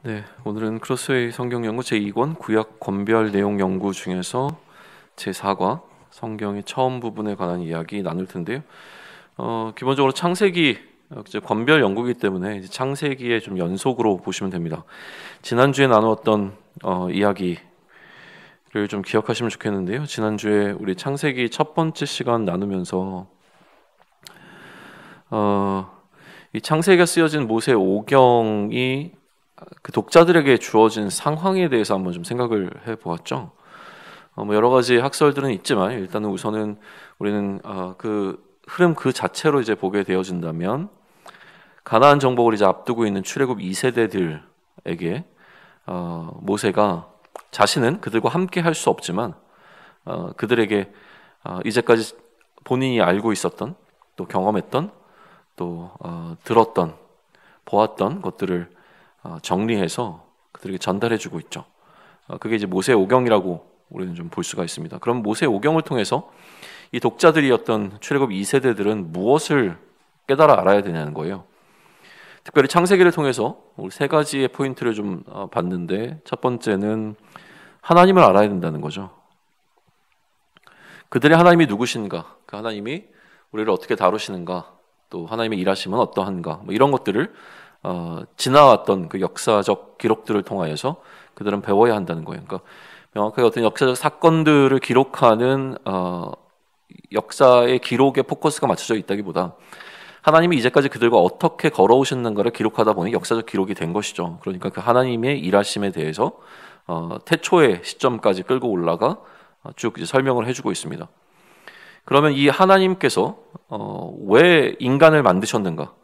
네, 오늘은 크로스웨이 성경연구 제2권 구약 권별 내용 연구 중에서 제4과 성경의 처음 부분에 관한 이야기 나눌 텐데요. 기본적으로 창세기 이제 권별 연구이기 때문에 이제 창세기의 좀 연속으로 보시면 됩니다. 지난주에 나누었던 이야기를 좀 기억하시면 좋겠는데요. 지난주에 우리 창세기 첫 번째 시간 나누면서 이 창세기가 쓰여진 모세 오경이 그 독자들에게 주어진 상황에 대해서 한번 좀 생각을 해보았죠. 뭐 여러 가지 학설들은 있지만 일단은 우선은 우리는 그 흐름 그 자체로 이제 보게 되어진다면 가나안 정복을 이제 앞두고 있는 출애굽 2세대들에게 모세가 자신은 그들과 함께 할 수 없지만 그들에게 이제까지 본인이 알고 있었던 또 경험했던 또 들었던 보았던 것들을 정리해서 그들에게 전달해주고 있죠. 그게 이제 모세 오경이라고 우리는 좀 볼 수가 있습니다. 그럼 모세 오경을 통해서 이 독자들이었던 출애굽 2세대들은 무엇을 깨달아 알아야 되냐는 거예요. 특별히 창세기를 통해서 우리 세 가지의 포인트를 좀 봤는데, 첫 번째는 하나님을 알아야 된다는 거죠. 그들의 하나님이 누구신가, 그 하나님이 우리를 어떻게 다루시는가, 또 하나님의 일하심은 어떠한가, 뭐 이런 것들을 지나왔던 그 역사적 기록들을 통하여서 그들은 배워야 한다는 거예요. 그러니까 명확하게 어떤 역사적 사건들을 기록하는 역사의 기록에 포커스가 맞춰져 있다기보다 하나님이 이제까지 그들과 어떻게 걸어오셨는가를 기록하다 보니 역사적 기록이 된 것이죠. 그러니까 그 하나님의 일하심에 대해서 태초의 시점까지 끌고 올라가 쭉 이제 설명을 해주고 있습니다. 그러면 이 하나님께서 왜 인간을 만드셨는가,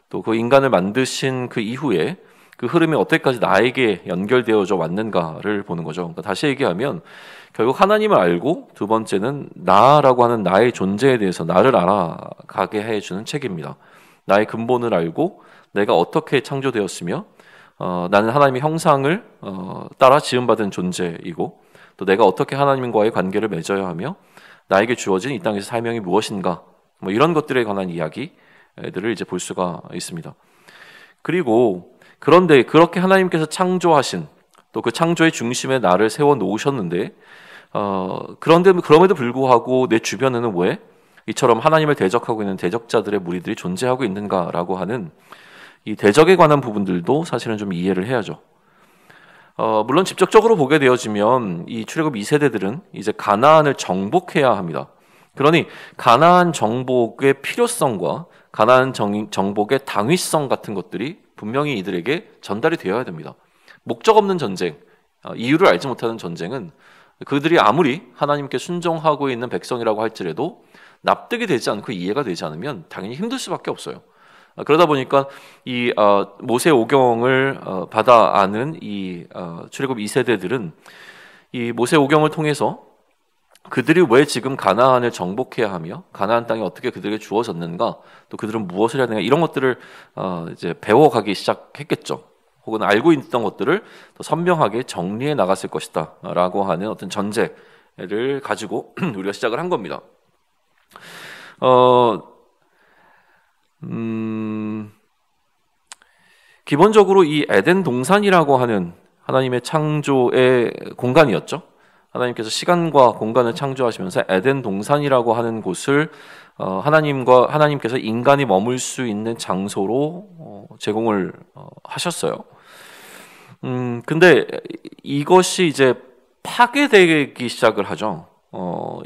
또 그 인간을 만드신 그 이후에 그 흐름이 어떻게까지 나에게 연결되어져 왔는가를 보는 거죠. 그러니까 다시 얘기하면 결국 하나님을 알고, 두 번째는 나라고 하는 나의 존재에 대해서 나를 알아가게 해주는 책입니다. 나의 근본을 알고 내가 어떻게 창조되었으며 나는 하나님의 형상을 따라 지음받은 존재이고, 또 내가 어떻게 하나님과의 관계를 맺어야 하며 나에게 주어진 이 땅에서 사명이 무엇인가, 뭐 이런 것들에 관한 이야기들을 이제 볼 수가 있습니다. 그리고 그런데 그렇게 하나님께서 창조하신, 또 그 창조의 중심에 나를 세워 놓으셨는데 그런데 그럼에도 불구하고 내 주변에는 왜 이처럼 하나님을 대적하고 있는 대적자들의 무리들이 존재하고 있는가라고 하는 이 대적에 관한 부분들도 사실은 좀 이해를 해야죠. 물론 직접적으로 보게 되어지면 이 출애굽 2세대들은 이제 가나안을 정복해야 합니다. 그러니 가나안 정복의 필요성과 가나안 정복의 당위성 같은 것들이 분명히 이들에게 전달이 되어야 됩니다. 목적 없는 전쟁, 이유를 알지 못하는 전쟁은 그들이 아무리 하나님께 순종하고 있는 백성이라고 할지라도 납득이 되지 않고 이해가 되지 않으면 당연히 힘들 수밖에 없어요. 그러다 보니까 이 모세 오경을 받아 아는 이 출애굽 2세대들은 이 모세 오경을 통해서 그들이 왜 지금 가나안을 정복해야 하며 가나안 땅이 어떻게 그들에게 주어졌는가, 또 그들은 무엇을 해야 되는가, 이런 것들을 이제 배워가기 시작했겠죠. 혹은 알고 있던 것들을 더 선명하게 정리해 나갔을 것이다 라고 하는 어떤 전제를 가지고 우리가 시작을 한 겁니다. 기본적으로 이 에덴 동산이라고 하는 하나님의 창조의 공간이었죠. 하나님께서 시간과 공간을 창조하시면서 에덴 동산이라고 하는 곳을 하나님께서 인간이 머물 수 있는 장소로 제공을 하셨어요. 근데 이것이 이제 파괴되기 시작을 하죠.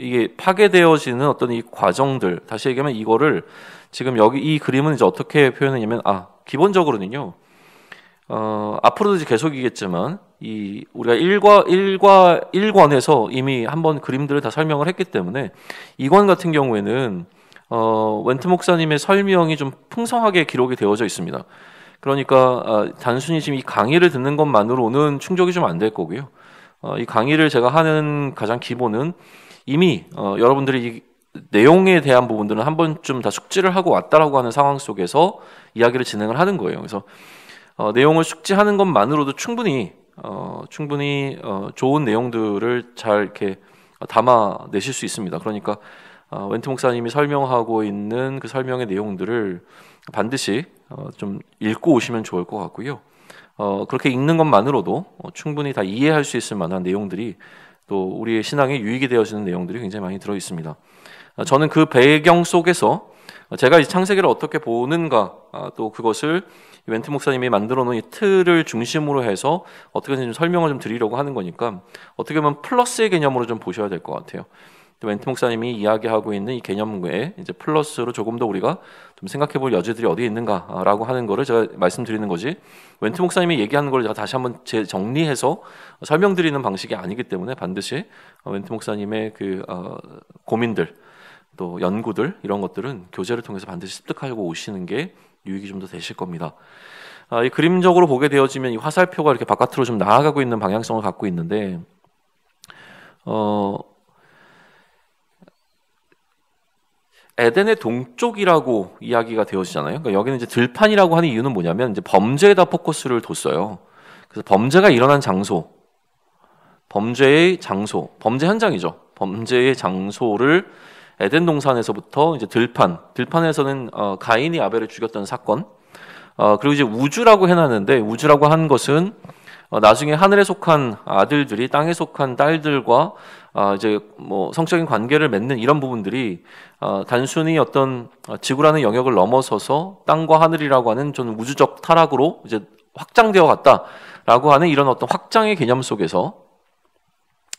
이게 파괴되어지는 어떤 이 과정들, 다시 얘기하면 이거를 지금 여기 이 그림은 이제 어떻게 표현했냐면, 기본적으로는요, 앞으로도 이제 계속이겠지만, 우리가 1권에서 이미 한번 그림들을 다 설명을 했기 때문에, 2권 같은 경우에는, 웬트 목사님의 설명이 좀 풍성하게 기록이 되어져 있습니다. 그러니까, 단순히 지금 이 강의를 듣는 것만으로는 충족이 좀 안 될 거고요. 이 강의를 제가 하는 가장 기본은 이미, 여러분들이 이 내용에 대한 부분들은 한 번쯤 다 숙지를 하고 왔다라고 하는 상황 속에서 이야기를 진행을 하는 거예요. 그래서, 내용을 숙지하는 것만으로도 충분히 좋은 내용들을 잘 이렇게 담아내실 수 있습니다. 그러니까 웬트 목사님이 설명하고 있는 그 설명의 내용들을 반드시 좀 읽고 오시면 좋을 것 같고요. 그렇게 읽는 것만으로도 충분히 다 이해할 수 있을 만한 내용들이 또 우리의 신앙에 유익이 되어지는 내용들이 굉장히 많이 들어 있습니다. 저는 그 배경 속에서 제가 이 창세기를 어떻게 보는가, 또 그것을 웬트 목사님이 만들어 놓은 이 틀을 중심으로 해서 어떻게 좀 설명을 좀 드리려고 하는 거니까 어떻게 보면 플러스의 개념으로 좀 보셔야 될 것 같아요. 웬트 목사님이 이야기하고 있는 이 개념 외에 이제 플러스로 조금 더 우리가 좀 생각해 볼 여지들이 어디에 있는가라고 하는 거를 제가 말씀드리는 거지, 웬트 목사님이 얘기하는 걸 제가 다시 한번 재정리해서 설명드리는 방식이 아니기 때문에 반드시 웬트 목사님의 그 고민들 또 연구들 이런 것들은 교재를 통해서 반드시 습득하고 오시는 게 유익이 좀 더 되실 겁니다. 이 그림적으로 보게 되어지면 이 화살표가 이렇게 바깥으로 좀 나아가고 있는 방향성을 갖고 있는데, 에덴의 동쪽이라고 이야기가 되어지잖아요. 그러니까 여기는 이제 들판이라고 하는 이유는 뭐냐면 이제 범죄에다 포커스를 뒀어요. 그래서 범죄가 일어난 장소, 범죄의 장소, 범죄 현장이죠. 범죄의 장소를 에덴 동산에서부터 이제 들판에서는 가인이 아벨을 죽였던 사건, 그리고 이제 우주라고 해놨는데, 우주라고 한 것은 나중에 하늘에 속한 아들들이 땅에 속한 딸들과 이제 뭐 성적인 관계를 맺는 이런 부분들이 단순히 어떤 지구라는 영역을 넘어서서 땅과 하늘이라고 하는 좀 우주적 타락으로 이제 확장되어 갔다라고 하는 이런 어떤 확장의 개념 속에서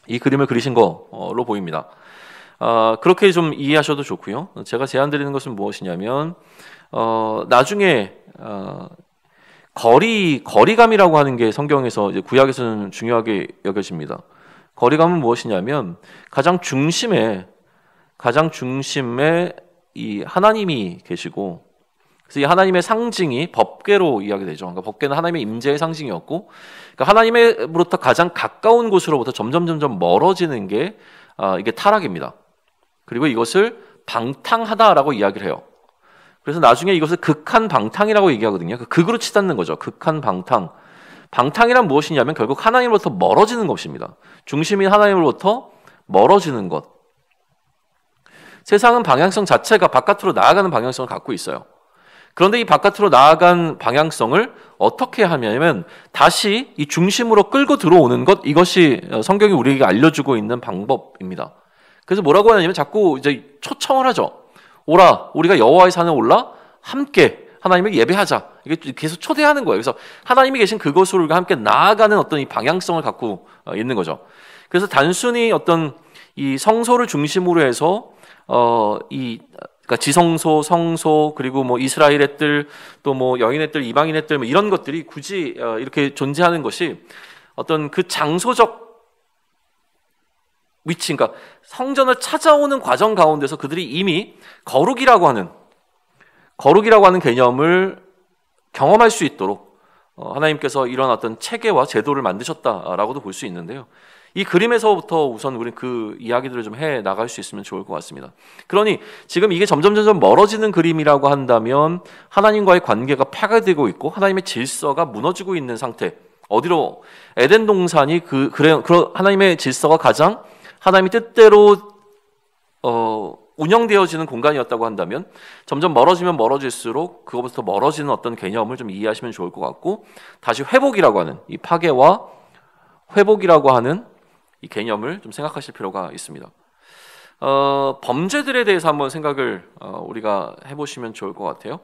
이 그림을 그리신 거로 보입니다. 그렇게 좀 이해하셔도 좋고요. 제가 제안드리는 것은 무엇이냐면 나중에 거리감이라고 하는 게 성경에서 이제 구약에서는 중요하게 여겨집니다. 거리감은 무엇이냐면 가장 중심에 이 하나님이 계시고, 그래서 이 하나님의 상징이 법궤로 이야기되죠. 그러니까 법궤는 하나님의 임재의 상징이었고, 그러니까 하나님으로부터 가장 가까운 곳으로부터 점점 멀어지는 게 이게 타락입니다. 그리고 이것을 방탕하다라고 이야기를 해요. 그래서 나중에 이것을 극한 방탕이라고 얘기하거든요. 극으로 치닫는 거죠. 극한 방탕. 방탕이란 무엇이냐면 결국 하나님으로부터 멀어지는 것입니다. 중심인 하나님으로부터 멀어지는 것. 세상은 방향성 자체가 바깥으로 나아가는 방향성을 갖고 있어요. 그런데 이 바깥으로 나아간 방향성을 어떻게 하냐면 다시 이 중심으로 끌고 들어오는 것, 이것이 성경이 우리에게 알려주고 있는 방법입니다. 그래서 뭐라고 하냐면 자꾸 이제 초청을 하죠. 오라, 우리가 여호와의 산에 올라 함께 하나님을 예배하자. 이게 계속 초대하는 거예요. 그래서 하나님이 계신 그곳으로 우리가 함께 나아가는 어떤 이 방향성을 갖고 있는 거죠. 그래서 단순히 어떤 이 성소를 중심으로 해서 그러니까 지성소, 성소, 그리고 뭐 이스라엘의 뜰, 또 뭐 여인의 뜰, 이방인의 뜰, 뭐 이런 것들이 굳이 이렇게 존재하는 것이 어떤 그 장소적 위치, 그러니까 성전을 찾아오는 과정 가운데서 그들이 이미 거룩이라고 하는 개념을 경험할 수 있도록 하나님께서 이런 어떤 체계와 제도를 만드셨다라고도 볼 수 있는데요. 이 그림에서부터 우선 우리는 그 이야기들을 좀 해 나갈 수 있으면 좋을 것 같습니다. 그러니 지금 이게 점점 멀어지는 그림이라고 한다면 하나님과의 관계가 파괴되고 있고 하나님의 질서가 무너지고 있는 상태. 어디로? 에덴 동산이 그런 하나님의 질서가 가장 하나님의 뜻대로 운영되어지는 공간이었다고 한다면 점점 멀어지면 멀어질수록 그것부터 멀어지는 어떤 개념을 좀 이해하시면 좋을 것 같고, 다시 회복이라고 하는 이 파괴와 회복이라고 하는 이 개념을 좀 생각하실 필요가 있습니다. 범죄들에 대해서 한번 생각을 우리가 해보시면 좋을 것 같아요.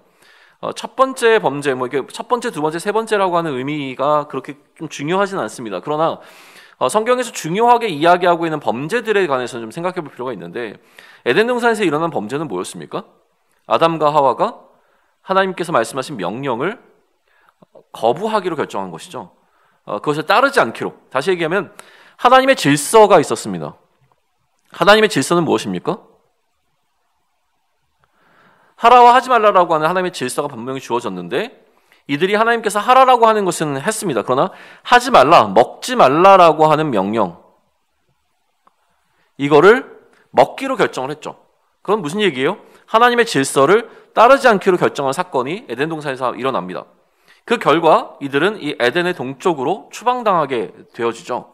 첫 번째 범죄, 뭐 이게 첫 번째, 두 번째, 세 번째라고 하는 의미가 그렇게 좀 중요하진 않습니다. 그러나 성경에서 중요하게 이야기하고 있는 범죄들에 관해서는 좀 생각해 볼 필요가 있는데, 에덴 동산에서 일어난 범죄는 뭐였습니까? 아담과 하와가 하나님께서 말씀하신 명령을 거부하기로 결정한 것이죠. 그것을 따르지 않기로. 다시 얘기하면 하나님의 질서가 있었습니다. 하나님의 질서는 무엇입니까? 하라와 하지 말라라고 하는 하나님의 질서가 분명히 주어졌는데, 이들이 하나님께서 하라라고 하는 것은 했습니다. 그러나 하지 말라, 먹지 말라라고 하는 명령, 이거를 먹기로 결정을 했죠. 그건 무슨 얘기예요? 하나님의 질서를 따르지 않기로 결정한 사건이 에덴 동산에서 일어납니다. 그 결과 이들은 이 에덴의 동쪽으로 추방당하게 되어지죠.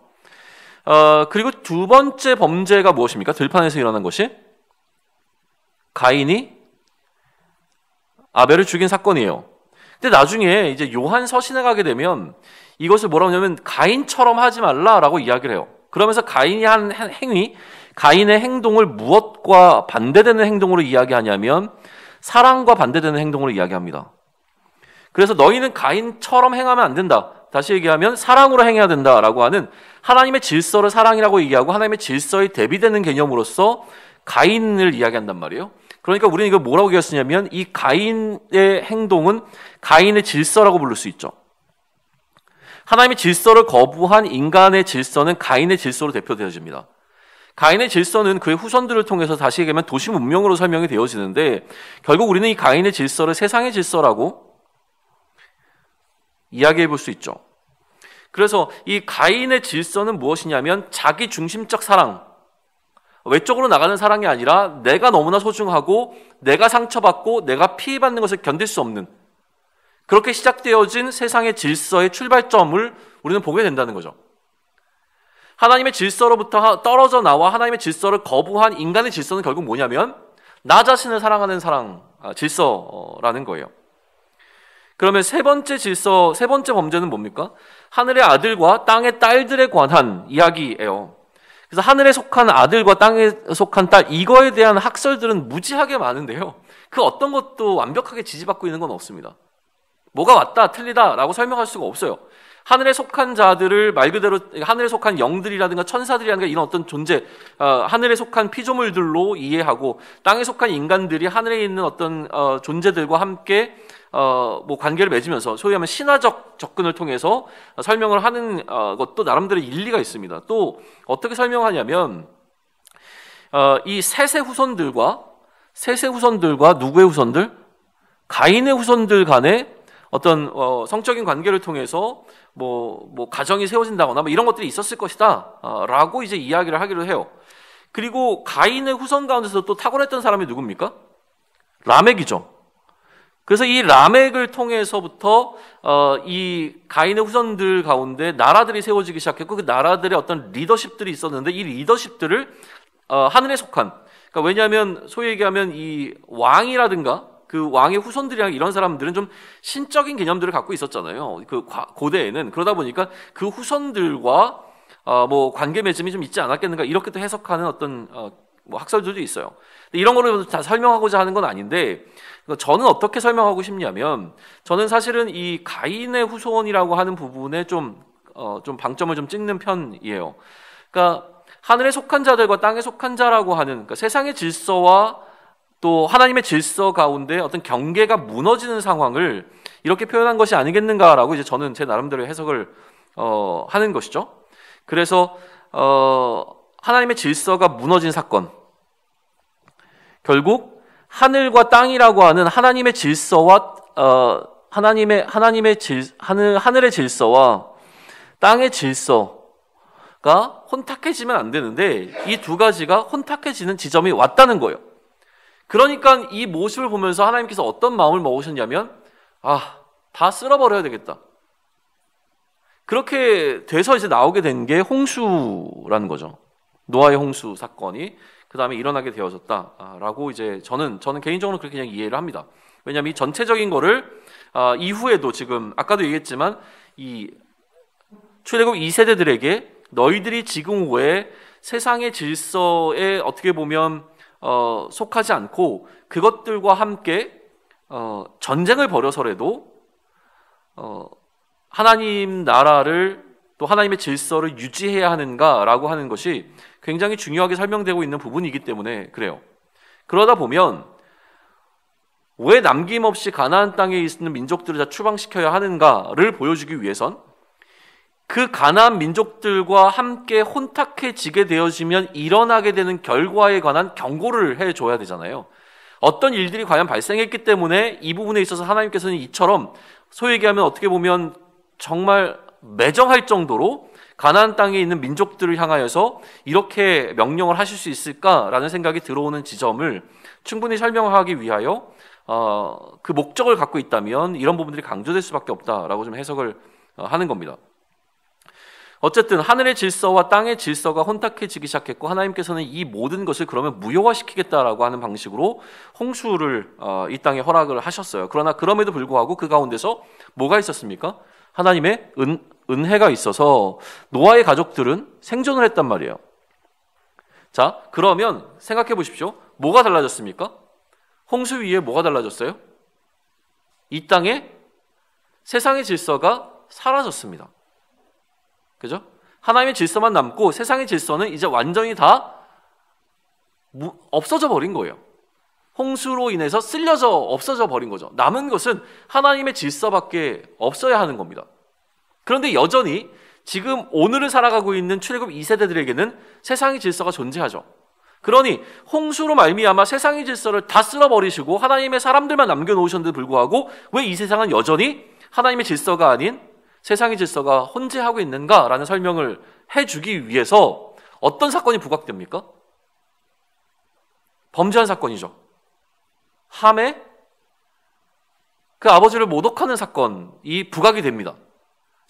그리고 두 번째 범죄가 무엇입니까? 들판에서 일어난 것이 가인이 아벨을 죽인 사건이에요. 근데 나중에 이제 요한 서신에 가게 되면 이것을 뭐라고 하냐면 가인처럼 하지 말라라고 이야기를 해요. 그러면서 가인이 한 행위, 가인의 행동을 무엇과 반대되는 행동으로 이야기하냐면 사랑과 반대되는 행동으로 이야기합니다. 그래서 너희는 가인처럼 행하면 안 된다. 다시 얘기하면 사랑으로 행해야 된다라고 하는 하나님의 질서를 사랑이라고 얘기하고 하나님의 질서에 대비되는 개념으로서 가인을 이야기한단 말이에요. 그러니까 우리는 이걸 뭐라고 얘기했으냐면 이 가인의 행동은 가인의 질서라고 부를 수 있죠. 하나님의 질서를 거부한 인간의 질서는 가인의 질서로 대표되어집니다. 가인의 질서는 그의 후손들을 통해서 다시 얘기하면 도시 문명으로 설명이 되어지는데 결국 우리는 이 가인의 질서를 세상의 질서라고 이야기해 볼 수 있죠. 그래서 이 가인의 질서는 무엇이냐면 자기 중심적 사랑, 외적으로 나가는 사랑이 아니라 내가 너무나 소중하고 내가 상처받고 내가 피해받는 것을 견딜 수 없는 그렇게 시작되어진 세상의 질서의 출발점을 우리는 보게 된다는 거죠. 하나님의 질서로부터 떨어져 나와 하나님의 질서를 거부한 인간의 질서는 결국 뭐냐면 나 자신을 사랑하는 질서라는 거예요. 그러면 세 번째 질서, 세 번째 범죄는 뭡니까? 하늘의 아들과 땅의 딸들에 관한 이야기예요. 그래서 하늘에 속한 아들과 땅에 속한 딸, 이거에 대한 학설들은 무지하게 많은데요. 그 어떤 것도 완벽하게 지지받고 있는 건 없습니다. 뭐가 맞다, 틀리다라고 설명할 수가 없어요. 하늘에 속한 자들을 말 그대로 하늘에 속한 영들이라든가 천사들이라든가 이런 어떤 존재, 하늘에 속한 피조물들로 이해하고 땅에 속한 인간들이 하늘에 있는 어떤 존재들과 함께 관계를 맺으면서 소위 하면 신화적 접근을 통해서 설명을 하는 것도 나름대로 일리가 있습니다. 또 어떻게 설명하냐면 이 셋의 후손들과 누구의 후손들? 가인의 후손들 간에 어떤 성적인 관계를 통해서 가정이 세워진다거나 이런 것들이 있었을 것이다 라고 이제 이야기를 하기로 해요. 그리고 가인의 후손 가운데서 또 탁월했던 사람이 누굽니까? 라멕이죠. 그래서 이 라멕을 통해서부터 이 가인의 후손들 가운데 나라들이 세워지기 시작했고 그 나라들의 어떤 리더십들이 있었는데 이 리더십들을 하늘에 속한, 그러니까 왜냐하면 소위 얘기하면 이 왕이라든가 그 왕의 후손들이랑 이런 사람들은 좀 신적인 개념들을 갖고 있었잖아요. 그 고대에는. 그러다 보니까 그 후손들과 관계 맺음이 좀 있지 않았겠는가 이렇게 또 해석하는 어떤 학설들도 있어요. 이런 거를 다 설명하고자 하는 건 아닌데 저는 어떻게 설명하고 싶냐면 저는 사실은 이 가인의 후손이라고 하는 부분에 좀 방점을 좀 찍는 편이에요. 그러니까 하늘에 속한 자들과 땅에 속한 자라고 하는 그러니까 세상의 질서와 또 하나님의 질서 가운데 어떤 경계가 무너지는 상황을 이렇게 표현한 것이 아니겠는가라고 이제 저는 제 나름대로 해석을 하는 것이죠. 그래서 하나님의 질서가 무너진 사건, 결국 하늘과 땅이라고 하는 하나님의 질서와 하늘의 질서와 땅의 질서가 혼탁해지면 안 되는데 이 두 가지가 혼탁해지는 지점이 왔다는 거예요. 그러니까 이 모습을 보면서 하나님께서 어떤 마음을 먹으셨냐면 다 쓸어버려야 되겠다. 그렇게 돼서 이제 나오게 된 게 홍수라는 거죠. 노아의 홍수 사건이 그 다음에 일어나게 되어졌다라고 이제 저는 개인적으로 그렇게 그냥 이해를 합니다. 왜냐하면 이 전체적인 거를 이후에도 지금 아까도 얘기했지만 이 출애굽 2세대들에게 너희들이 지금 왜 세상의 질서에 어떻게 보면 속하지 않고 그것들과 함께 전쟁을 벌여서라도 하나님 나라를 또 하나님의 질서를 유지해야 하는가라고 하는 것이 굉장히 중요하게 설명되고 있는 부분이기 때문에 그래요. 그러다 보면 왜 남김없이 가나안 땅에 있는 민족들을 다 추방시켜야 하는가를 보여주기 위해선 그 가나안 민족들과 함께 혼탁해지게 되어지면 일어나게 되는 결과에 관한 경고를 해줘야 되잖아요. 어떤 일들이 과연 발생했기 때문에 이 부분에 있어서 하나님께서는 이처럼 소위 얘기하면 어떻게 보면 정말 매정할 정도로 가나안 땅에 있는 민족들을 향하여서 이렇게 명령을 하실 수 있을까라는 생각이 들어오는 지점을 충분히 설명하기 위하여 그 목적을 갖고 있다면 이런 부분들이 강조될 수밖에 없다라고 좀 해석을 하는 겁니다. 어쨌든 하늘의 질서와 땅의 질서가 혼탁해지기 시작했고 하나님께서는 이 모든 것을 그러면 무효화시키겠다라고 하는 방식으로 홍수를 이 땅에 허락을 하셨어요. 그러나 그럼에도 불구하고 그 가운데서 뭐가 있었습니까? 하나님의 은혜가 있어서 노아의 가족들은 생존을 했단 말이에요. 자, 그러면 생각해 보십시오. 뭐가 달라졌습니까? 홍수 위에 뭐가 달라졌어요? 이 땅에 세상의 질서가 사라졌습니다. 그죠? 하나님의 질서만 남고 세상의 질서는 이제 완전히 다 없어져 버린 거예요. 홍수로 인해서 쓸려져 없어져 버린 거죠. 남은 것은 하나님의 질서밖에 없어야 하는 겁니다. 그런데 여전히 지금 오늘을 살아가고 있는 출애굽 2세대들에게는 세상의 질서가 존재하죠. 그러니 홍수로 말미암아 세상의 질서를 다 쓸어버리시고 하나님의 사람들만 남겨놓으셨는데도 불구하고 왜 이 세상은 여전히 하나님의 질서가 아닌 세상의 질서가 혼재하고 있는가라는 설명을 해주기 위해서 어떤 사건이 부각됩니까? 범죄한 사건이죠. 함에 그 아버지를 모독하는 사건이 부각이 됩니다.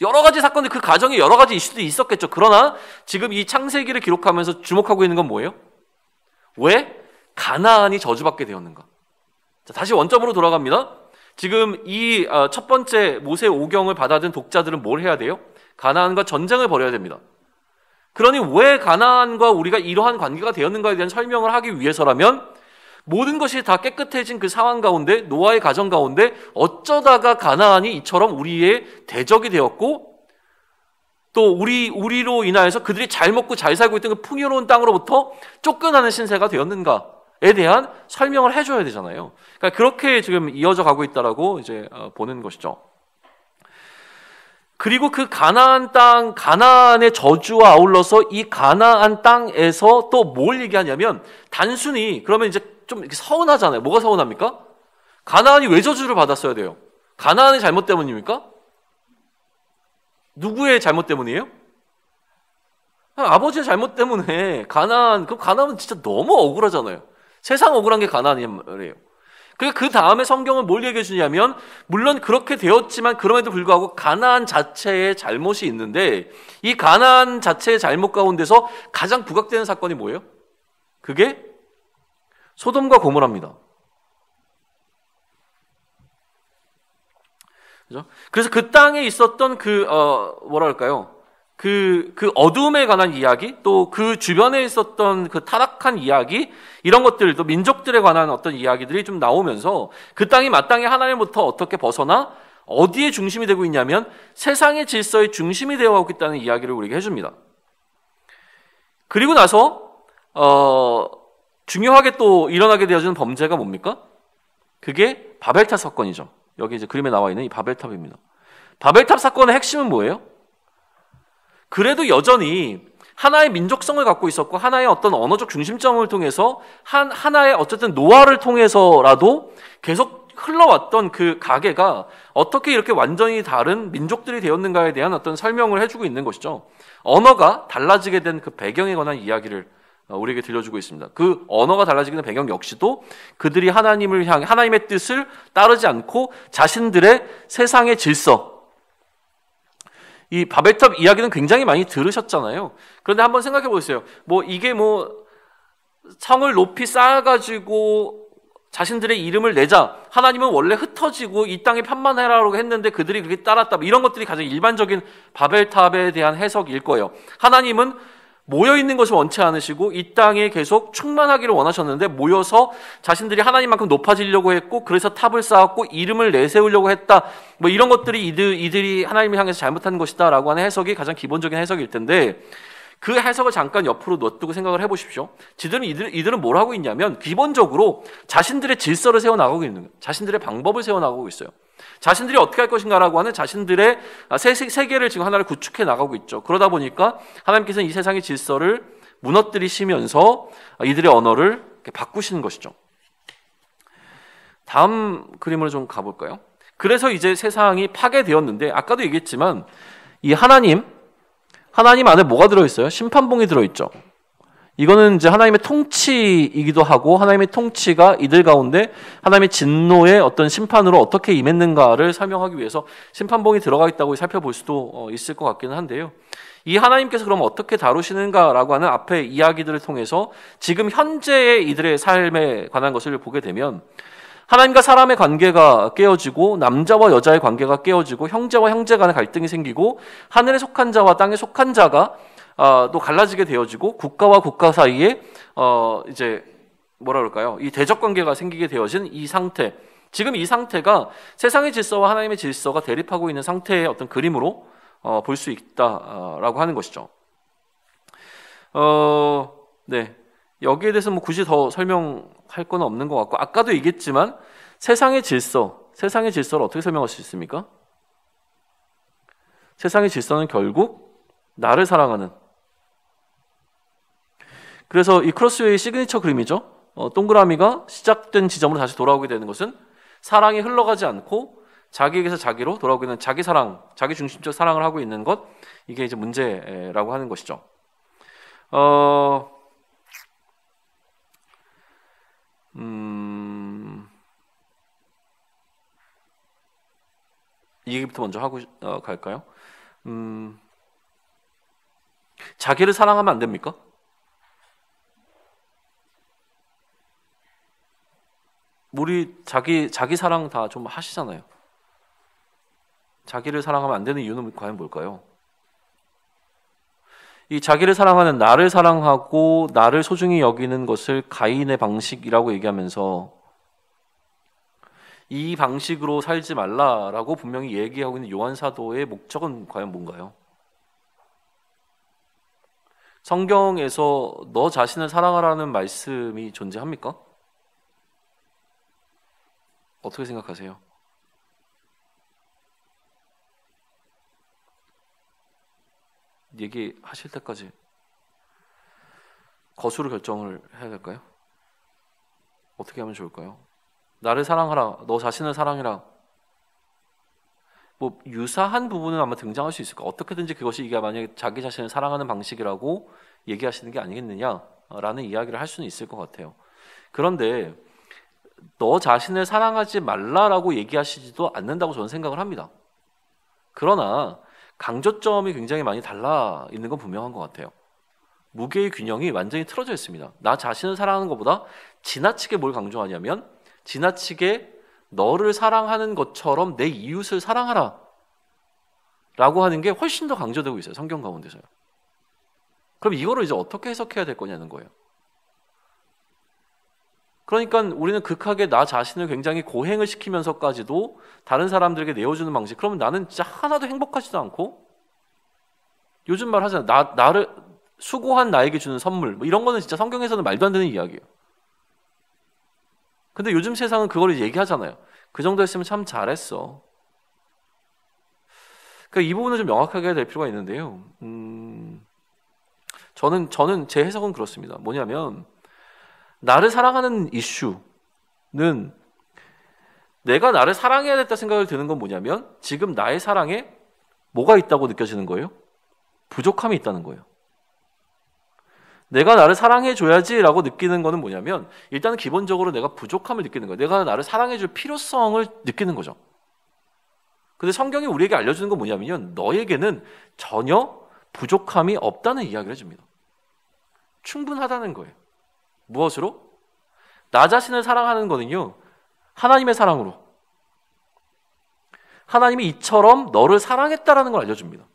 여러 가지 사건들, 그 가정에 여러 가지 이슈들이 있었겠죠. 그러나 지금 이 창세기를 기록하면서 주목하고 있는 건 뭐예요? 왜 가나안이 저주받게 되었는가? 자, 다시 원점으로 돌아갑니다. 지금 이 첫 번째 모세 오경을 받아든 독자들은 뭘 해야 돼요? 가나안과 전쟁을 벌여야 됩니다. 그러니 왜 가나안과 우리가 이러한 관계가 되었는가에 대한 설명을 하기 위해서라면 모든 것이 다 깨끗해진 그 상황 가운데 노아의 가정 가운데 어쩌다가 가나안이 이처럼 우리의 대적이 되었고 또 우리로 인하여서 그들이 잘 먹고 잘 살고 있던 그 풍요로운 땅으로부터 쫓겨나는 신세가 되었는가에 대한 설명을 해줘야 되잖아요. 그러니까 그렇게 지금 이어져 가고 있다라고 이제 보는 것이죠. 그리고 그 가나안 땅, 가나안의 저주와 아울러서 이 가나안 땅에서 또 뭘 얘기하냐면 단순히 그러면 이제 좀 이렇게 서운하잖아요. 뭐가 서운합니까? 가나안이 왜 저주를 받았어야 돼요? 가나안의 잘못 때문입니까? 누구의 잘못 때문이에요? 아버지의 잘못 때문에 가나안은 진짜 너무 억울하잖아요. 세상 억울한 게 가나안이란 말이에요. 그 다음에 성경은 뭘 얘기해 주냐면 물론 그렇게 되었지만 그럼에도 불구하고 가나안 자체의 잘못이 있는데 이 가나안 자체의 잘못 가운데서 가장 부각되는 사건이 뭐예요? 그게 소돔과 고모라입니다. 그죠? 그래서 그 땅에 있었던 그 어둠에 관한 이야기, 또 그 주변에 있었던 그 타락한 이야기, 이런 것들, 또 민족들에 관한 어떤 이야기들이 좀 나오면서 그 땅이 마땅히 하나님부터 어떻게 벗어나 어디에 중심이 되고 있냐면 세상의 질서의 중심이 되어가고 있다는 이야기를 우리에게 해줍니다. 그리고 나서 중요하게 또 일어나게 되어지는 범죄가 뭡니까? 그게 바벨탑 사건이죠. 여기 이제 그림에 나와 있는 이 바벨탑입니다. 바벨탑 사건의 핵심은 뭐예요? 그래도 여전히 하나의 민족성을 갖고 있었고 하나의 어떤 언어적 중심점을 통해서 하나의 어쨌든 노화를 통해서라도 계속 흘러왔던 그 가계가 어떻게 이렇게 완전히 다른 민족들이 되었는가에 대한 어떤 설명을 해주고 있는 것이죠. 언어가 달라지게 된 그 배경에 관한 이야기를 우리에게 들려주고 있습니다. 그 언어가 달라지게 된 배경 역시도 그들이 하나님을 향해 하나님의 뜻을 따르지 않고 자신들의 세상의 질서, 이 바벨탑 이야기는 굉장히 많이 들으셨잖아요. 그런데 한번 생각해 보세요. 이게 성을 높이 쌓아가지고 자신들의 이름을 내자. 하나님은 원래 흩어지고 이 땅에 편만해라라고 했는데 그들이 그렇게 따랐다. 이런 것들이 가장 일반적인 바벨탑에 대한 해석일 거예요. 하나님은 모여있는 것을 원치 않으시고 이 땅에 계속 충만하기를 원하셨는데 모여서 자신들이 하나님만큼 높아지려고 했고 그래서 탑을 쌓았고 이름을 내세우려고 했다. 이런 것들이 이들이 하나님을 향해서 잘못한 것이다 라고 하는 해석이 가장 기본적인 해석일 텐데 그 해석을 잠깐 옆으로 놔두고 생각을 해보십시오. 이들은 뭘 하고 있냐면 기본적으로 자신들의 질서를 세워나가고 있는 거예요. 자신들의 방법을 세워나가고 있어요. 자신들이 어떻게 할 것인가라고 하는 자신들의 세계를 지금 하나를 구축해 나가고 있죠. 그러다 보니까 하나님께서는 이 세상의 질서를 무너뜨리시면서 이들의 언어를 바꾸시는 것이죠. 다음 그림으로 좀 가볼까요? 그래서 이제 세상이 파괴되었는데 아까도 얘기했지만 이 하나님 안에 뭐가 들어있어요? 심판봉이 들어있죠. 이거는 이제 하나님의 통치이기도 하고 하나님의 통치가 이들 가운데 하나님의 진노의 어떤 심판으로 어떻게 임했는가를 설명하기 위해서 심판봉이 들어가 있다고 살펴볼 수도 있을 것 같기는 한데요. 이 하나님께서 그럼 어떻게 다루시는가라고 하는 앞의 이야기들을 통해서 지금 현재의 이들의 삶에 관한 것을 보게 되면 하나님과 사람의 관계가 깨어지고 남자와 여자의 관계가 깨어지고 형제와 형제 간의 갈등이 생기고 하늘에 속한 자와 땅에 속한 자가 또 갈라지게 되어지고 국가와 국가 사이에 이제 뭐라 그럴까요? 이 대적 관계가 생기게 되어진 이 상태. 지금 이 상태가 세상의 질서와 하나님의 질서가 대립하고 있는 상태의 어떤 그림으로 볼 수 있다라고 하는 것이죠. 네. 여기에 대해서 뭐 굳이 더 설명할 건 없는 것 같고 아까도 얘기했지만 세상의 질서를 어떻게 설명할 수 있습니까? 세상의 질서는 결국 나를 사랑하는, 그래서 이 크로스웨이의 시그니처 그림이죠. 동그라미가 시작된 지점으로 다시 돌아오게 되는 것은 사랑이 흘러가지 않고 자기에게서 자기로 돌아오고 있는 자기 사랑, 자기 중심적 사랑을 하고 있는 것, 이게 이제 문제라고 하는 것이죠. 이 얘기부터 먼저 하고 갈까요? 자기를 사랑하면 안 됩니까? 우리 자기 사랑 다 좀 하시잖아요. 자기를 사랑하면 안 되는 이유는 과연 뭘까요? 이 자기를 사랑하는 나를 사랑하고 나를 소중히 여기는 것을 가인의 방식이라고 얘기하면서 이 방식으로 살지 말라라고 분명히 얘기하고 있는 요한 사도의 목적은 과연 뭔가요? 성경에서 너 자신을 사랑하라는 말씀이 존재합니까? 어떻게 생각하세요? 얘기하실 때까지 거수로 결정을 해야 될까요? 어떻게 하면 좋을까요? 나를 사랑하라, 너 자신을 사랑해라. 뭐 유사한 부분은 아마 등장할 수 있을 거예요. 어떻게든지 그것이 이게 만약에 자기 자신을 사랑하는 방식이라고 얘기하시는 게 아니겠느냐라는 이야기를 할 수는 있을 것 같아요. 그런데 너 자신을 사랑하지 말라라고 얘기하시지도 않는다고 저는 생각을 합니다. 그러나 강조점이 굉장히 많이 달라 있는 건 분명한 것 같아요. 무게의 균형이 완전히 틀어져 있습니다. 나 자신을 사랑하는 것보다 지나치게 뭘 강조하냐면 지나치게 너를 사랑하는 것처럼 내 이웃을 사랑하라 라고 하는 게 훨씬 더 강조되고 있어요. 성경 가운데서요. 그럼 이거를 이제 어떻게 해석해야 될 거냐는 거예요. 그러니까 우리는 극하게 나 자신을 굉장히 고행을 시키면서까지도 다른 사람들에게 내어주는 방식. 그러면 나는 진짜 하나도 행복하지도 않고 요즘 말 하잖아요. 나를 수고한 나에게 주는 선물. 뭐 이런 거는 진짜 성경에서는 말도 안 되는 이야기예요. 근데 요즘 세상은 그걸 얘기하잖아요. 그 정도 했으면 참 잘했어. 그러니까 이 부분을 좀 명확하게 해야 될 필요가 있는데요. 저는 제 해석은 그렇습니다. 뭐냐면 나를 사랑하는 이슈는 내가 나를 사랑해야 됐다 생각을 드는 건 뭐냐면 지금 나의 사랑에 뭐가 있다고 느껴지는 거예요? 부족함이 있다는 거예요. 내가 나를 사랑해줘야지라고 느끼는 거는 뭐냐면 일단은 기본적으로 내가 부족함을 느끼는 거예요. 내가 나를 사랑해줄 필요성을 느끼는 거죠. 근데 성경이 우리에게 알려주는 건 뭐냐면요, 너에게는 전혀 부족함이 없다는 이야기를 해줍니다. 충분하다는 거예요. 무엇으로? 나 자신을 사랑하는 거는요, 하나님의 사랑으로. 하나님이 이처럼 너를 사랑했다라는 걸 알려줍니다.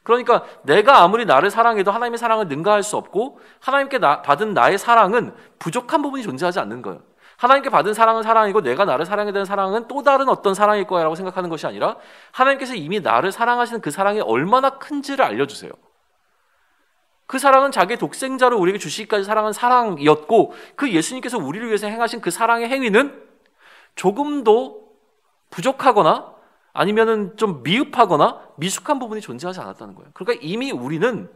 그러니까 내가 아무리 나를 사랑해도 하나님의 사랑을 능가할 수 없고 하나님께 받은 나의 사랑은 부족한 부분이 존재하지 않는 거예요. 하나님께 받은 사랑은 사랑이고 내가 나를 사랑해야 되는 사랑은 또 다른 어떤 사랑일 거야 라고 생각하는 것이 아니라 하나님께서 이미 나를 사랑하시는 그 사랑이 얼마나 큰지를 알려주세요. 그 사랑은 자기의 독생자를 우리에게 주시기까지 사랑한 사랑이었고 그 예수님께서 우리를 위해서 행하신 그 사랑의 행위는 조금도 부족하거나 아니면은 좀 미흡하거나 미숙한 부분이 존재하지 않았다는 거예요. 그러니까 이미 우리는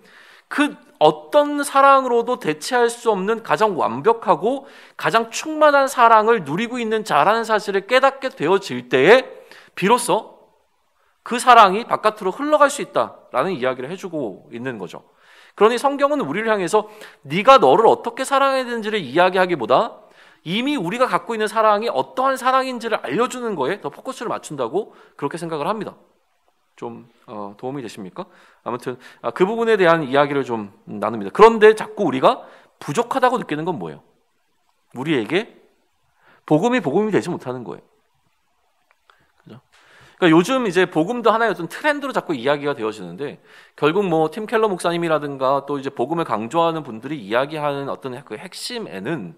그 어떤 사랑으로도 대체할 수 없는 가장 완벽하고 가장 충만한 사랑을 누리고 있는 자라는 사실을 깨닫게 되어질 때에 비로소 그 사랑이 바깥으로 흘러갈 수 있다라는 이야기를 해주고 있는 거죠. 그러니 성경은 우리를 향해서 네가 너를 어떻게 사랑해야 되는지를 이야기하기보다 이미 우리가 갖고 있는 사랑이 어떠한 사랑인지를 알려주는 거에 더 포커스를 맞춘다고 그렇게 생각을 합니다. 좀 도움이 되십니까? 아무튼 그 부분에 대한 이야기를 좀 나눕니다. 그런데 자꾸 우리가 부족하다고 느끼는 건 뭐예요? 우리에게 복음이 되지 못하는 거예요. 그죠? 그러니까 요즘 이제 복음도 하나의 어떤 트렌드로 자꾸 이야기가 되어지는데 결국 뭐 팀 켈러 목사님이라든가 또 이제 복음을 강조하는 분들이 이야기하는 어떤 그 핵심에는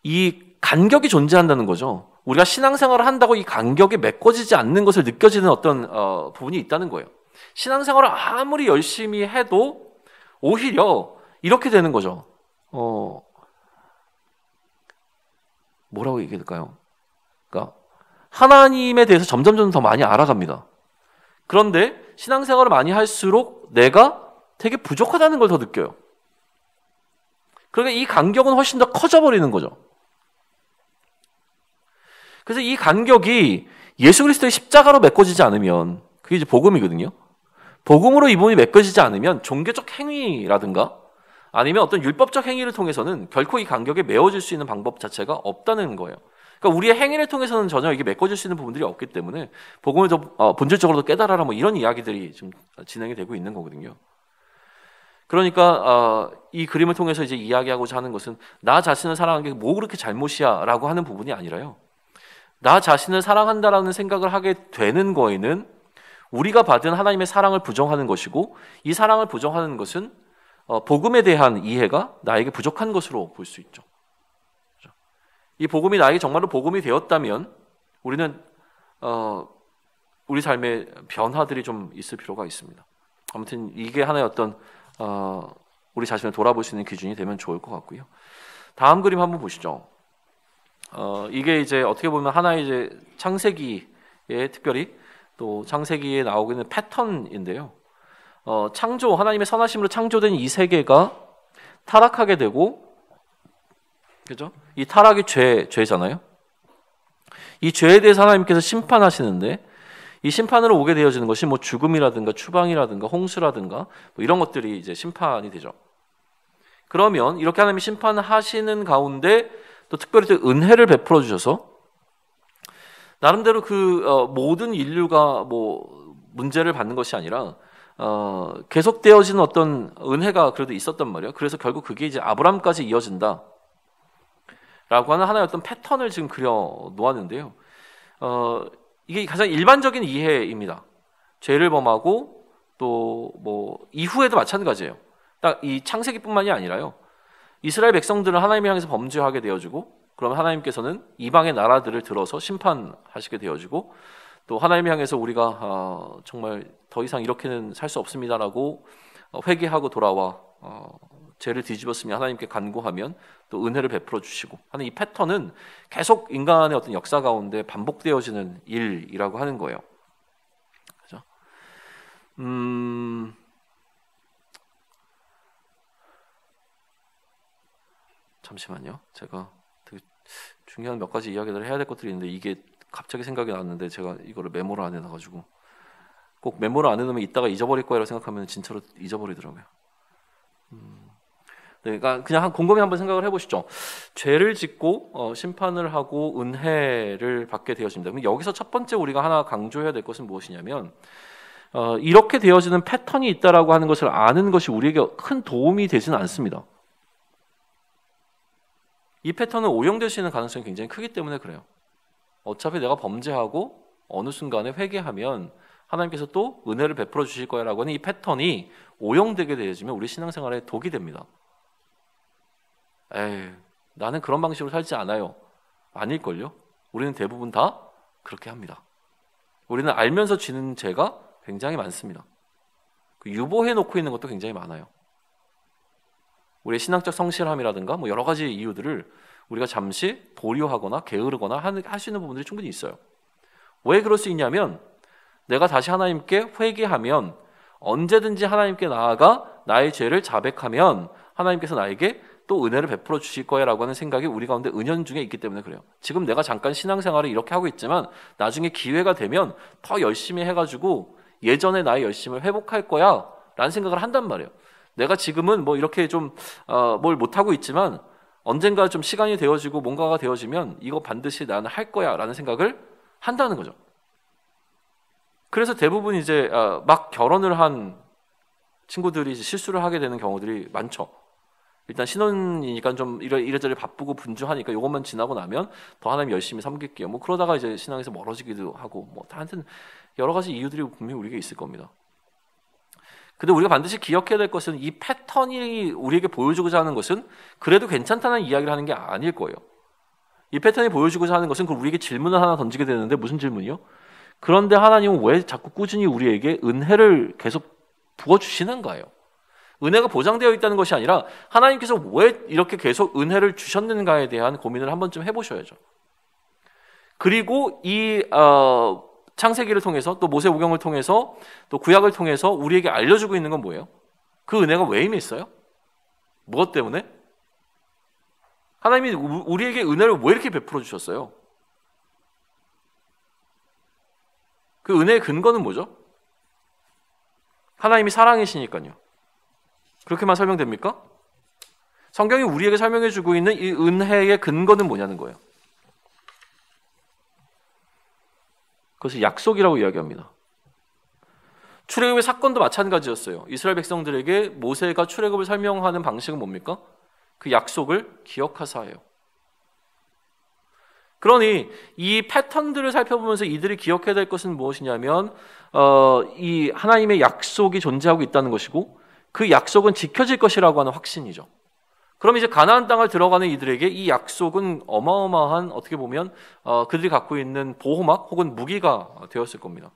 이 간격이 존재한다는 거죠. 우리가 신앙생활을 한다고 이 간격이 메꿔지지 않는 것을 느껴지는 어떤 부분이 있다는 거예요. 신앙생활을 아무리 열심히 해도 오히려 이렇게 되는 거죠. 뭐라고 얘기할까요? 그러니까 하나님에 대해서 점점 더 많이 알아갑니다. 그런데 신앙생활을 많이 할수록 내가 되게 부족하다는 걸 더 느껴요. 그러니까 이 간격은 훨씬 더 커져버리는 거죠. 그래서 이 간격이 예수 그리스도의 십자가로 메꿔지지 않으면 그게 이제 복음이거든요. 복음으로 이 부분이 메꿔지지 않으면 종교적 행위라든가 아니면 어떤 율법적 행위를 통해서는 결코 이 간격에 메워질 수 있는 방법 자체가 없다는 거예요. 그러니까 우리의 행위를 통해서는 전혀 이게 메꿔질 수 있는 부분들이 없기 때문에 복음을 더 본질적으로 더 깨달아라 뭐 이런 이야기들이 좀 진행이 되고 있는 거거든요. 그러니까 이 그림을 통해서 이제 이야기하고자 하는 것은 나 자신을 사랑하는 게 뭐 그렇게 잘못이야 라고 하는 부분이 아니라요. 나 자신을 사랑한다라는 생각을 하게 되는 거에는 우리가 받은 하나님의 사랑을 부정하는 것이고 이 사랑을 부정하는 것은 복음에 대한 이해가 나에게 부족한 것으로 볼 수 있죠. 이 복음이 나에게 정말로 복음이 되었다면 우리는 우리 삶의 변화들이 좀 있을 필요가 있습니다. 아무튼 이게 하나의 어떤 우리 자신을 돌아볼 수 있는 기준이 되면 좋을 것 같고요. 다음 그림 한번 보시죠. 이게 이제 어떻게 보면 하나의 이제 창세기에 특별히 또 창세기에 나오고 있는 패턴인데요. 창조, 하나님의 선하심으로 창조된 이 세계가 타락하게 되고, 그죠? 이 타락이 죄잖아요. 이 죄에 대해서 하나님께서 심판하시는데, 이 심판으로 오게 되어지는 것이 뭐 죽음이라든가 추방이라든가 홍수라든가 뭐 이런 것들이 이제 심판이 되죠. 그러면 이렇게 하나님이 심판하시는 가운데 또 특별히 또 은혜를 베풀어 주셔서 나름대로 그 모든 인류가 뭐 문제를 받는 것이 아니라 계속되어지는 어떤 은혜가 그래도 있었단 말이에요. 그래서 결국 그게 이제 아브람까지 이어진다 라고 하는 하나의 어떤 패턴을 지금 그려 놓았는데요. 이게 가장 일반적인 이해입니다. 죄를 범하고 또 뭐 이후에도 마찬가지예요. 딱 이 창세기뿐만이 아니라요. 이스라엘 백성들은 하나님을 향해서 범죄하게 되어지고 그러면 하나님께서는 이방의 나라들을 들어서 심판하시게 되어지고 또 하나님을 향해서 우리가 정말 더 이상 이렇게는 살 수 없습니다라고 회개하고 돌아와 죄를 뒤집었으면 하나님께 간구하면 또 은혜를 베풀어 주시고 하는 이 패턴은 계속 인간의 어떤 역사 가운데 반복되어지는 일이라고 하는 거예요. 그죠? 잠시만요. 제가 되게 중요한 몇 가지 이야기를 해야 될 것들이 있는데 이게 갑자기 생각이 났는데 제가 이거를 메모를 안 해놔가지고 꼭 메모를 안 해놓으면 이따가 잊어버릴 거라고 생각하면 진짜로 잊어버리더라고요. 네, 그러니까 그냥 곰곰이 한번 생각을 해보시죠. 죄를 짓고 심판을 하고 은혜를 받게 되어집니다. 그럼 여기서 첫 번째 우리가 하나 강조해야 될 것은 무엇이냐면 이렇게 되어지는 패턴이 있다라고 하는 것을 아는 것이 우리에게 큰 도움이 되지는 않습니다. 이 패턴은 오용될 수 있는 가능성이 굉장히 크기 때문에 그래요. 어차피 내가 범죄하고 어느 순간에 회개하면 하나님께서 또 은혜를 베풀어 주실 거야 라고 하는 이 패턴이 오용되게 되어지면 우리 신앙생활에 독이 됩니다. 에이, 나는 그런 방식으로 살지 않아요. 아닐걸요? 우리는 대부분 다 그렇게 합니다. 우리는 알면서 지는 죄가 굉장히 많습니다. 유보해놓고 있는 것도 굉장히 많아요. 우리의 신앙적 성실함이라든가 뭐 여러 가지 이유들을 우리가 잠시 보류하거나 게으르거나 할 수 있는 부분들이 충분히 있어요. 왜 그럴 수 있냐면 내가 다시 하나님께 회개하면 언제든지 하나님께 나아가 나의 죄를 자백하면 하나님께서 나에게 또 은혜를 베풀어 주실 거야 라고 하는 생각이 우리 가운데 은연중에 있기 때문에 그래요. 지금 내가 잠깐 신앙생활을 이렇게 하고 있지만 나중에 기회가 되면 더 열심히 해가지고 예전의 나의 열심을 회복할 거야 라는 생각을 한단 말이에요. 내가 지금은 뭐 이렇게 좀 뭘 못하고 있지만 언젠가 좀 시간이 되어지고 뭔가가 되어지면 이거 반드시 나는 할 거야 라는 생각을 한다는 거죠. 그래서 대부분 이제 막 결혼을 한 친구들이 이제 실수를 하게 되는 경우들이 많죠. 일단 신혼이니까 좀 이래저래 바쁘고 분주하니까 이것만 지나고 나면 더 하나님 열심히 섬길게요. 뭐 그러다가 이제 신앙에서 멀어지기도 하고 뭐 하여튼 여러 가지 이유들이 분명히 우리에게 있을 겁니다. 근데 우리가 반드시 기억해야 될 것은 이 패턴이 우리에게 보여주고자 하는 것은 그래도 괜찮다는 이야기를 하는 게 아닐 거예요. 이 패턴이 보여주고자 하는 것은 우리에게 질문을 하나 던지게 되는데 무슨 질문이요? 그런데 하나님은 왜 자꾸 꾸준히 우리에게 은혜를 계속 부어주시는가요? 은혜가 보장되어 있다는 것이 아니라 하나님께서 왜 이렇게 계속 은혜를 주셨는가에 대한 고민을 한 번쯤 해보셔야죠. 그리고 이 창세기를 통해서 또 모세오경을 통해서 또 구약을 통해서 우리에게 알려주고 있는 건 뭐예요? 그 은혜가 왜 임했어요? 무엇 때문에? 하나님이 우리에게 은혜를 왜 이렇게 베풀어 주셨어요? 그 은혜의 근거는 뭐죠? 하나님이 사랑이시니까요. 그렇게만 설명됩니까? 성경이 우리에게 설명해주고 있는 이 은혜의 근거는 뭐냐는 거예요. 그것을 약속이라고 이야기합니다. 출애굽의 사건도 마찬가지였어요. 이스라엘 백성들에게 모세가 출애굽을 설명하는 방식은 뭡니까? 그 약속을 기억하사예요. 그러니 이 패턴들을 살펴보면서 이들이 기억해야 될 것은 무엇이냐면 이 하나님의 약속이 존재하고 있다는 것이고 그 약속은 지켜질 것이라고 하는 확신이죠. 그럼 이제 가나안 땅을 들어가는 이들에게 이 약속은 어마어마한 어떻게 보면 그들이 갖고 있는 보호막 혹은 무기가 되었을 겁니다.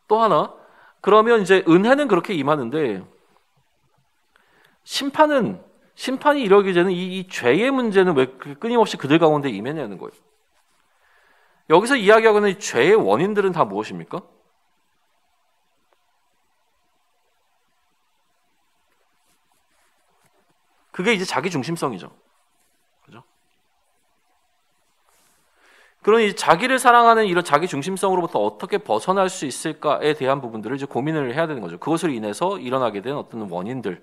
또 하나, 그러면 이제 은혜는 그렇게 임하는데 심판이 이러기 전에 이 죄의 문제는 왜 끊임없이 그들 가운데 임했냐는 거예요. 여기서 이야기하고 있는 죄의 원인들은 다 무엇입니까? 그게 이제 자기 중심성이죠. 그죠? 그러니 자기를 사랑하는 이런 자기 중심성으로부터 어떻게 벗어날 수 있을까에 대한 부분들을 이제 고민을 해야 되는 거죠. 그것으로 인해서 일어나게 된 어떤 원인들에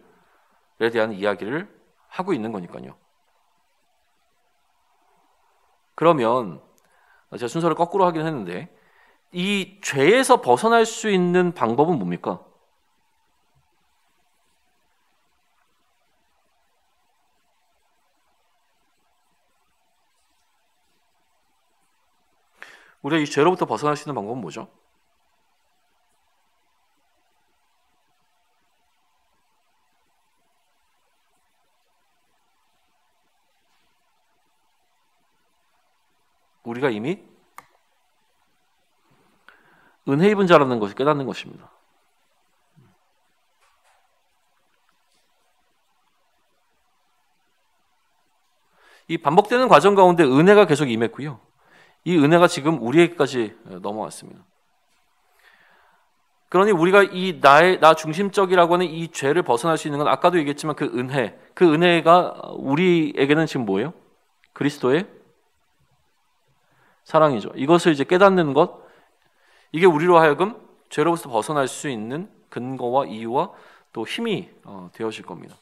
대한 이야기를 하고 있는 거니까요. 그러면 제가 순서를 거꾸로 하긴 했는데 이 죄에서 벗어날 수 있는 방법은 뭡니까? 우리가 이 죄로부터 벗어날 수 있는 방법은 뭐죠? 우리가 이미 은혜 입은 자라는 것을 깨닫는 것입니다. 이 반복되는 과정 가운데 은혜가 계속 임했고요. 이 은혜가 지금 우리에게까지 넘어왔습니다. 그러니 우리가 이 나 중심적이라고 하는 이 죄를 벗어날 수 있는 건 아까도 얘기했지만 그 은혜가 우리에게는 지금 뭐예요? 그리스도의 사랑이죠. 이것을 이제 깨닫는 것, 이게 우리로 하여금 죄로부터 벗어날 수 있는 근거와 이유와 또 힘이 되어질 겁니다.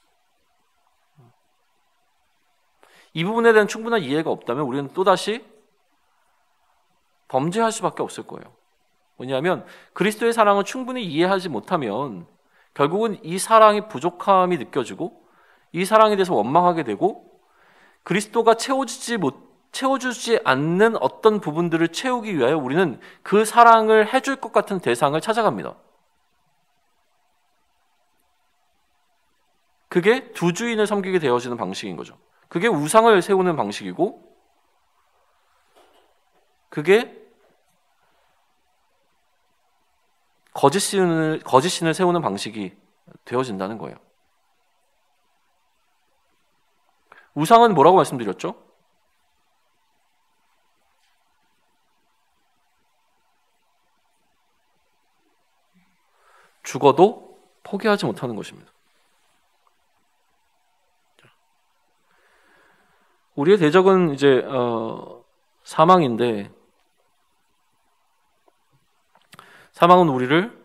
이 부분에 대한 충분한 이해가 없다면 우리는 또다시 범죄할 수밖에 없을 거예요. 왜냐하면 그리스도의 사랑을 충분히 이해하지 못하면 결국은 이 사랑의 부족함이 느껴지고 이 사랑에 대해서 원망하게 되고 그리스도가 채워주지 않는 어떤 부분들을 채우기 위하여 우리는 그 사랑을 해줄 것 같은 대상을 찾아갑니다. 그게 두 주인을 섬기게 되어지는 방식인 거죠. 그게 우상을 세우는 방식이고 그게 거짓신을 세우는 방식이 되어진다는 거예요. 우상은 뭐라고 말씀드렸죠? 죽어도 포기하지 못하는 것입니다. 우리의 대적은 이제 사망인데, 사망은 우리를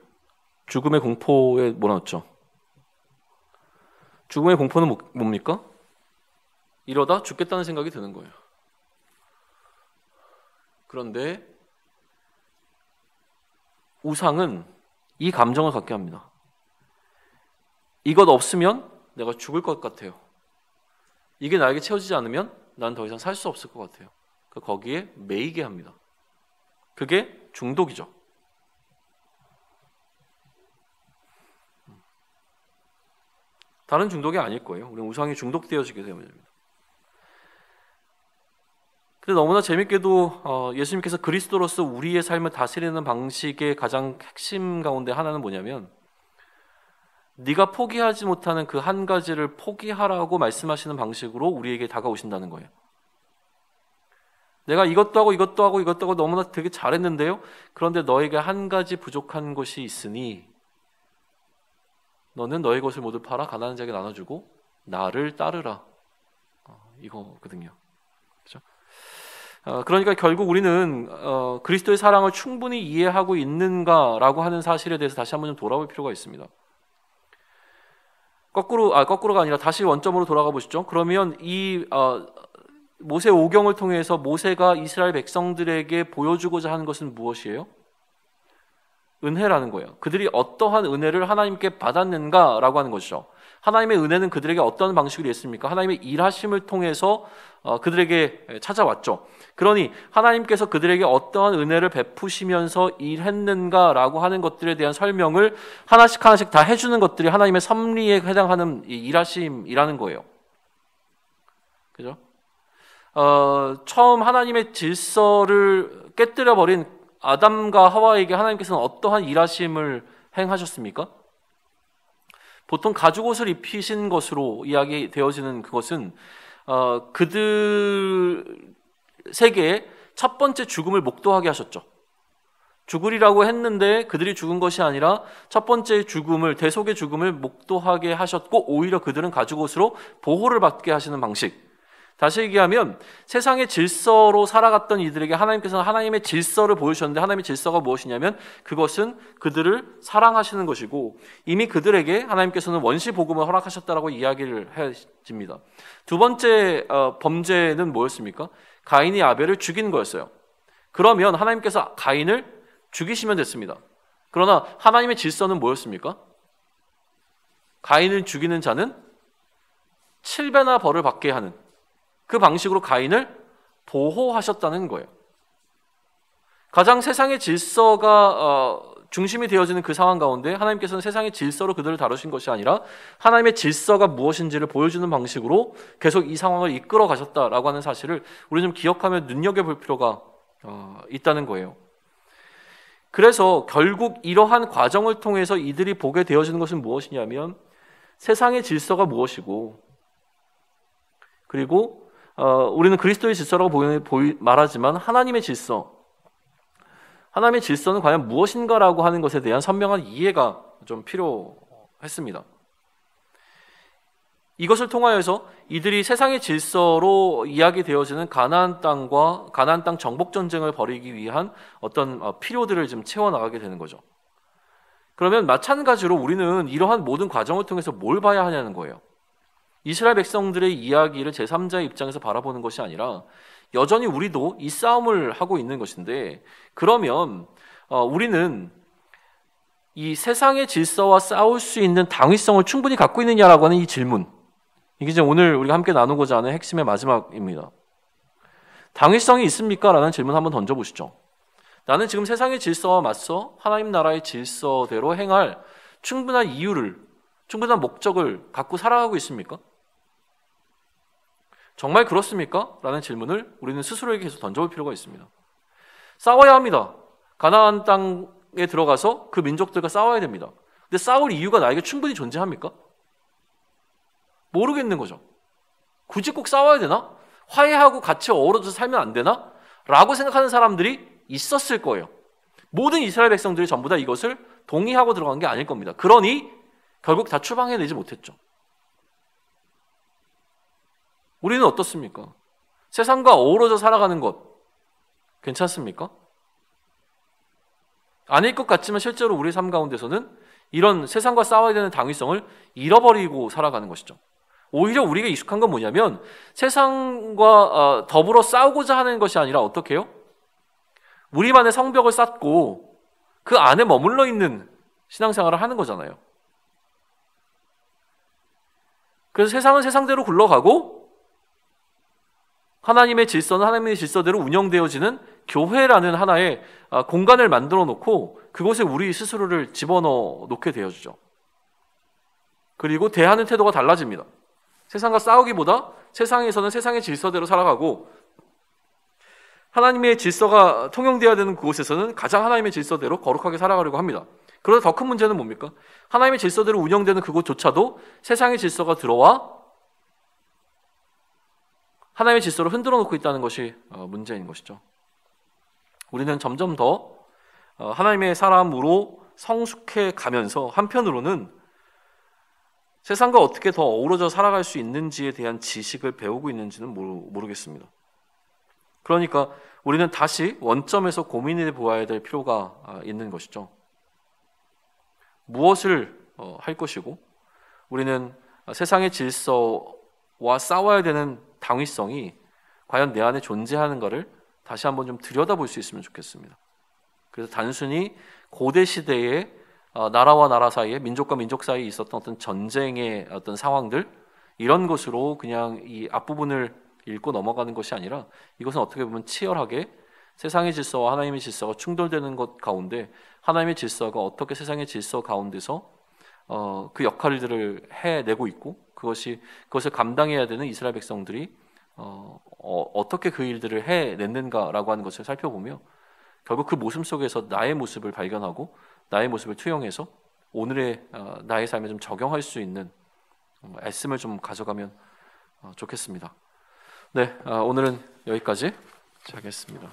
죽음의 공포에 몰아넣죠. 죽음의 공포는 뭡니까? 이러다 죽겠다는 생각이 드는 거예요. 그런데 우상은 이 감정을 갖게 합니다. 이것 없으면 내가 죽을 것 같아요. 이게 나에게 채워지지 않으면 난 더 이상 살 수 없을 것 같아요. 거기에 매이게 합니다. 그게 중독이죠. 다른 중독이 아닐 거예요. 우리는 우상이 중독되어지게 되면 됩니다. 근데 너무나 재밌게도 예수님께서 그리스도로서 우리의 삶을 다스리는 방식의 가장 핵심 가운데 하나는 뭐냐면, 네가 포기하지 못하는 그 한 가지를 포기하라고 말씀하시는 방식으로 우리에게 다가오신다는 거예요. 내가 이것도 하고 이것도 하고 이것도 하고 너무나 되게 잘했는데요. 그런데 너에게 한 가지 부족한 것이 있으니 너는 너의 것을 모두 팔아 가난한 자에게 나눠주고 나를 따르라. 이거거든요. 그렇죠? 그러니까 결국 우리는 그리스도의 사랑을 충분히 이해하고 있는가라고 하는 사실에 대해서 다시 한번 좀 돌아볼 필요가 있습니다. 거꾸로가 아니라 다시 원점으로 돌아가 보시죠. 그러면 이 모세 오경을 통해서 모세가 이스라엘 백성들에게 보여주고자 하는 것은 무엇이에요? 은혜라는 거예요. 그들이 어떠한 은혜를 하나님께 받았는가라고 하는 것이죠. 하나님의 은혜는 그들에게 어떤 방식으로 있습니까? 하나님의 일하심을 통해서 그들에게 찾아왔죠. 그러니 하나님께서 그들에게 어떠한 은혜를 베푸시면서 일했는가라고 하는 것들에 대한 설명을 하나씩 다 해주는 것들이 하나님의 섭리에 해당하는 일하심이라는 거예요. 그죠? 처음 하나님의 질서를 깨뜨려버린 아담과 하와에게 하나님께서는 어떠한 일하심을 행하셨습니까? 보통 가죽옷을 입히신 것으로 이야기되어지는 그것은 그들 세계의 첫 번째 죽음을 목도하게 하셨죠. 죽으리라고 했는데 그들이 죽은 것이 아니라 첫 번째 죽음을, 대속의 죽음을 목도하게 하셨고, 오히려 그들은 가죽옷으로 보호를 받게 하시는 방식. 다시 얘기하면 세상의 질서로 살아갔던 이들에게 하나님께서는 하나님의 질서를 보여주셨는데, 하나님의 질서가 무엇이냐면 그것은 그들을 사랑하시는 것이고, 이미 그들에게 하나님께서는 원시 복음을 허락하셨다라고 이야기를 해집니다. 두 번째 범죄는 뭐였습니까? 가인이 아벨을 죽인 거였어요. 그러면 하나님께서 가인을 죽이시면 됐습니다. 그러나 하나님의 질서는 뭐였습니까? 가인을 죽이는 자는 7배나 벌을 받게 하는, 그 방식으로 가인을 보호하셨다는 거예요. 가장 세상의 질서가 중심이 되어지는 그 상황 가운데 하나님께서는 세상의 질서로 그들을 다루신 것이 아니라 하나님의 질서가 무엇인지를 보여주는 방식으로 계속 이 상황을 이끌어 가셨다라고 하는 사실을 우리 좀 기억하며 눈여겨볼 필요가 있다는 거예요. 그래서 결국 이러한 과정을 통해서 이들이 보게 되어지는 것은 무엇이냐면 세상의 질서가 무엇이고, 그리고 우리는 그리스도의 질서라고 말하지만 하나님의 질서는 과연 무엇인가라고 하는 것에 대한 선명한 이해가 좀 필요했습니다. 이것을 통하여서 이들이 세상의 질서로 이야기되어지는 가나안 땅 정복 전쟁을 벌이기 위한 어떤 필요들을 좀 채워나가게 되는 거죠. 그러면 마찬가지로 우리는 이러한 모든 과정을 통해서 뭘 봐야 하냐는 거예요. 이스라엘 백성들의 이야기를 제3자의 입장에서 바라보는 것이 아니라 여전히 우리도 이 싸움을 하고 있는 것인데, 그러면 우리는 이 세상의 질서와 싸울 수 있는 당위성을 충분히 갖고 있느냐라고 하는 이 질문, 이게 이제 오늘 우리가 함께 나누고자 하는 핵심의 마지막입니다. 당위성이 있습니까? 라는 질문 한번 던져보시죠. 나는 지금 세상의 질서와 맞서 하나님 나라의 질서대로 행할 충분한 이유를, 충분한 목적을 갖고 살아가고 있습니까? 정말 그렇습니까? 라는 질문을 우리는 스스로에게 계속 던져볼 필요가 있습니다. 싸워야 합니다. 가나안 땅에 들어가서 그 민족들과 싸워야 됩니다. 근데 싸울 이유가 나에게 충분히 존재합니까? 모르겠는 거죠. 굳이 꼭 싸워야 되나? 화해하고 같이 어우러져서 살면 안 되나? 라고 생각하는 사람들이 있었을 거예요. 모든 이스라엘 백성들이 전부 다 이것을 동의하고 들어간 게 아닐 겁니다. 그러니 결국 다 추방해내지 못했죠. 우리는 어떻습니까? 세상과 어우러져 살아가는 것 괜찮습니까? 아닐 것 같지만 실제로 우리 삶 가운데서는 이런 세상과 싸워야 되는 당위성을 잃어버리고 살아가는 것이죠. 오히려 우리가 익숙한 건 뭐냐면 세상과 더불어 싸우고자 하는 것이 아니라 어떻게 해요? 우리만의 성벽을 쌓고 그 안에 머물러 있는 신앙생활을 하는 거잖아요. 그래서 세상은 세상대로 굴러가고 하나님의 질서는 하나님의 질서대로 운영되어지는 교회라는 하나의 공간을 만들어 놓고 그곳에 우리 스스로를 집어넣어 놓게 되어주죠. 그리고 대하는 태도가 달라집니다. 세상과 싸우기보다 세상에서는 세상의 질서대로 살아가고 하나님의 질서가 통용되어야 되는 그곳에서는 가장 하나님의 질서대로 거룩하게 살아가려고 합니다. 그러나 더 큰 문제는 뭡니까? 하나님의 질서대로 운영되는 그곳조차도 세상의 질서가 들어와 하나님의 질서를 흔들어 놓고 있다는 것이 문제인 것이죠. 우리는 점점 더 하나님의 사람으로 성숙해 가면서 한편으로는 세상과 어떻게 더 어우러져 살아갈 수 있는지에 대한 지식을 배우고 있는지는 모르겠습니다. 그러니까 우리는 다시 원점에서 고민해 보아야 될 필요가 있는 것이죠. 무엇을 할 것이고 우리는 세상의 질서와 싸워야 되는 당위성이 과연 내 안에 존재하는가를 다시 한번 좀 들여다볼 수 있으면 좋겠습니다. 그래서 단순히 고대 시대에 나라와 나라 사이에 민족과 민족 사이에 있었던 어떤 전쟁의 어떤 상황들 이런 것으로 그냥 이 앞부분을 읽고 넘어가는 것이 아니라 이것은 어떻게 보면 치열하게 세상의 질서와 하나님의 질서가 충돌되는 것 가운데 하나님의 질서가 어떻게 세상의 질서 가운데서 그 역할들을 해내고 있고 그것을 감당해야 되는 이스라엘 백성들이 어떻게 그 일들을 해냈는가라고 하는 것을 살펴보며 결국 그 모습 속에서 나의 모습을 발견하고 나의 모습을 투영해서 오늘의 나의 삶에 좀 적용할 수 있는 애씀을 좀 가져가면 좋겠습니다. 네, 오늘은 여기까지 하겠습니다.